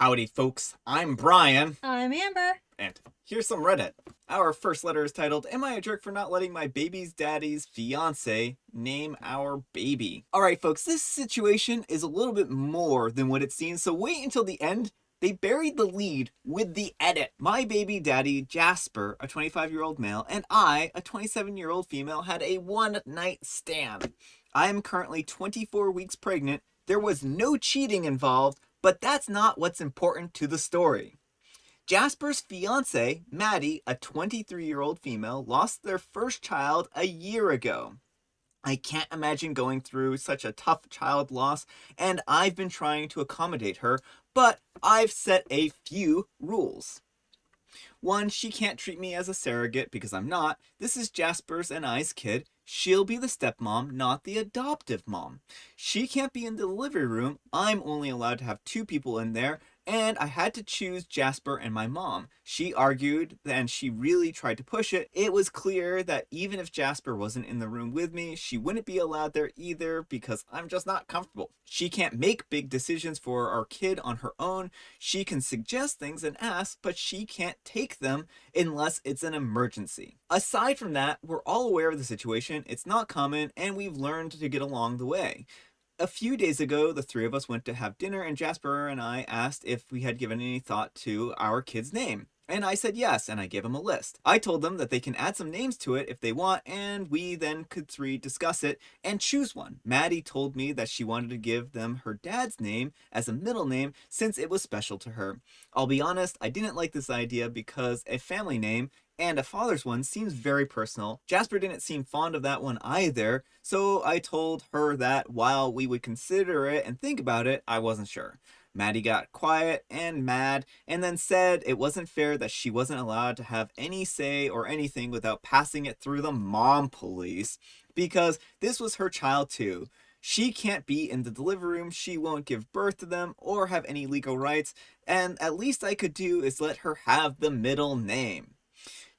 Howdy, folks. I'm Brian. I'm Amber. And here's some Reddit. Our first letter is titled, Am I a jerk for not letting my baby's daddy's fiancé name our baby? Alright, folks, this situation is a little bit more than what it seems, so wait until the end. They buried the lead with the edit. My baby daddy, Jasper, a 25-year-old male, and I, a 27-year-old female, had a one-night stand. I am currently 24 weeks pregnant. There was no cheating involved, but that's not what's important to the story. Jasper's fiancée, Maddie, a 23-year-old female, lost their first child a year ago. I can't imagine going through such a tough child loss, and I've been trying to accommodate her, but I've set a few rules. 1, she can't treat me as a surrogate because I'm not. This is Jasper's and I's kid. She'll be the stepmom, not the adoptive mom. She can't be in the delivery room. I'm only allowed to have 2 people in there, and I had to choose Jasper and my mom. She argued, and she really tried to push it. It was clear that even if Jasper wasn't in the room with me, she wouldn't be allowed there either because I'm just not comfortable. She can't make big decisions for our kid on her own. She can suggest things and ask, but she can't take them unless it's an emergency. Aside from that, we're all aware of the situation. It's not common, and we've learned to get along the way. A few days ago, the 3 of us went to have dinner, and Jasper and I asked if we had given any thought to our kid's name. And I said yes, and I gave them a list. I told them that they can add some names to it if they want, and we then could 3 discuss it and choose one. Maddie told me that she wanted to give them her dad's name as a middle name since it was special to her. I'll be honest, I didn't like this idea because a family name and a father's one seems very personal. Jasper didn't seem fond of that one either, so I told her that while we would consider it and think about it, I wasn't sure. Maddie got quiet and mad and then said it wasn't fair that she wasn't allowed to have any say or anything without passing it through the mom police because this was her child too. She can't be in the delivery room, she won't give birth to them or have any legal rights, and at least I could do is let her have the middle name.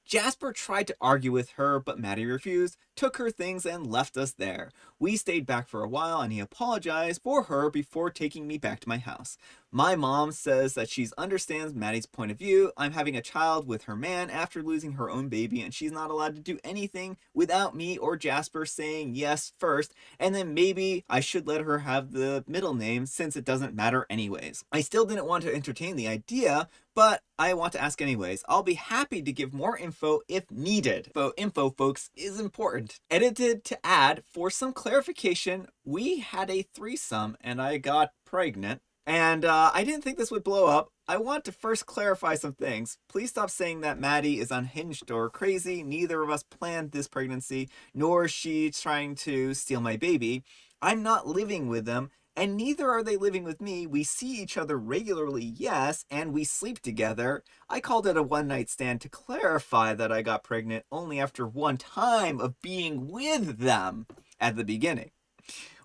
Jasper tried to argue with her, but Maddie refused, took her things, and left us there. We stayed back for a while, and he apologized for her before taking me back to my house. My mom says that she understands Maddie's point of view. I'm having a child with her man after losing her own baby, and she's not allowed to do anything without me or Jasper saying yes first, and then maybe I should let her have the middle name since it doesn't matter anyways. I still didn't want to entertain the idea, but I want to ask anyways. I'll be happy to give more info if needed. Info, folks, is important. Edited to add, for some clarification, we had a threesome and I got pregnant. And I didn't think this would blow up. I want to first clarify some things. Please stop saying that Maddie is unhinged or crazy. Neither of us planned this pregnancy, nor is she trying to steal my baby. I'm not living with them, and neither are they living with me. We see each other regularly, yes, and we sleep together. I called it a one-night stand to clarify that I got pregnant only after one time of being with them at the beginning,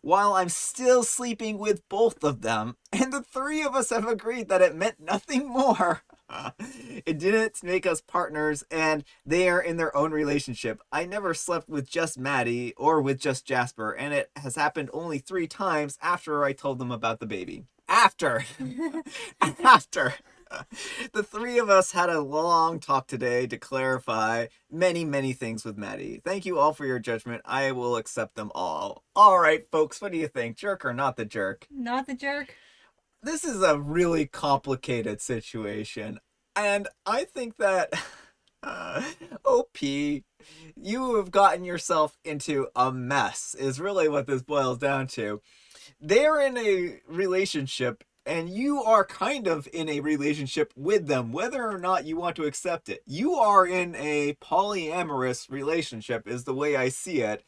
while I'm still sleeping with both of them, and the 3 of us have agreed that it meant nothing more. It didn't make us partners, and they are in their own relationship. I never slept with just Maddie or with just Jasper, and it has happened only 3 times after I told them about the baby. After the 3 of us had a long talk today to clarify many things with Maddie. Thank you all for your judgment. I will accept them all. All right, folks, what do you think? Jerk or not the jerk? Not the jerk. This is a really complicated situation, and I think that OP, you have gotten yourself into a mess is really what this boils down to. They're in a relationship and you are kind of in a relationship with them, whether or not you want to accept it. You are in a polyamorous relationship is the way I see it.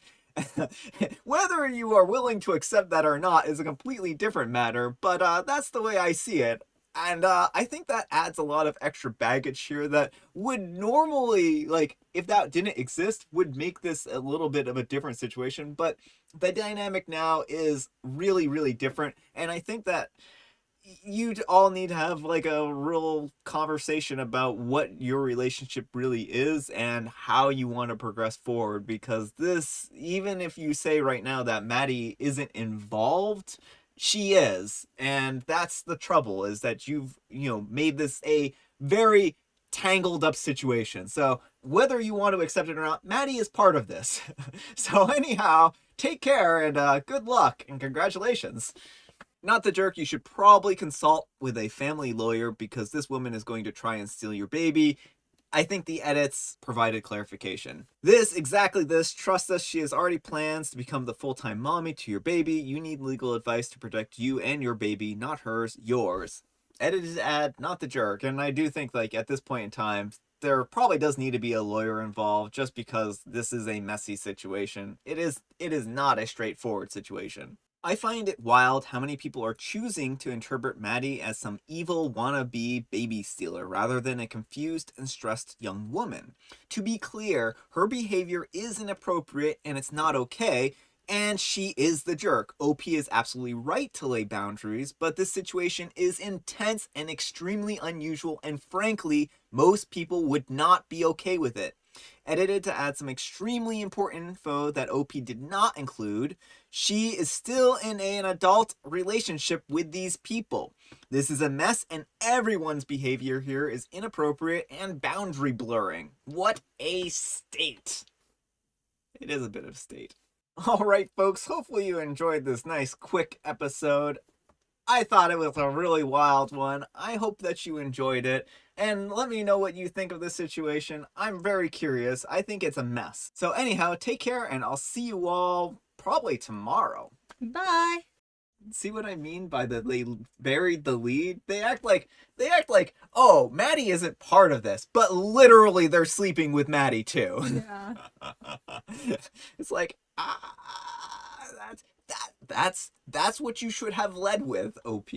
Whether you are willing to accept that or not is a completely different matter, but that's the way I see it. And I think that adds a lot of extra baggage here that would normally, like, if that didn't exist, would make this a little bit of a different situation. But the dynamic now is really different. And I think that you all need to have like a real conversation about what your relationship really is and how you want to progress forward, because this, even if you say right now that Maddie isn't involved, She is, and that's the trouble, is that you've, made this a very tangled up situation. So whether you want to accept it or not, Maddie is part of this. So anyhow, take care and good luck and congratulations. Not the jerk, you should probably consult with a family lawyer because this woman is going to try and steal your baby. I think the edits provided clarification. Exactly this, trust us, she has already plans to become the full-time mommy to your baby. You need legal advice to protect you and your baby, not hers, yours. Edited ad, not the jerk. And I do think, like, at this point in time, there probably does need to be a lawyer involved just because this is a messy situation. It is not a straightforward situation. I find it wild how many people are choosing to interpret Maddie as some evil wannabe baby stealer rather than a confused and stressed young woman. To be clear, her behavior is inappropriate and it's not okay, and she is the jerk. OP is absolutely right to lay boundaries, but this situation is intense and extremely unusual, and frankly, most people would not be okay with it. Edited to add some extremely important info that OP did not include. She is still in an adult relationship with these people. This is a mess, and everyone's behavior here is inappropriate and boundary blurring. What a state. It is a bit of a state. Alright folks, hopefully you enjoyed this nice quick episode. I thought it was a really wild one. I hope that you enjoyed it. And let me know what you think of this situation. I'm very curious. I think it's a mess. So anyhow, take care and I'll see you all probably tomorrow. Bye. See what I mean by they buried the lead? They act like, oh, Maddie isn't part of this, but literally they're sleeping with Maddie too. Yeah. It's like, that's what you should have led with, OP.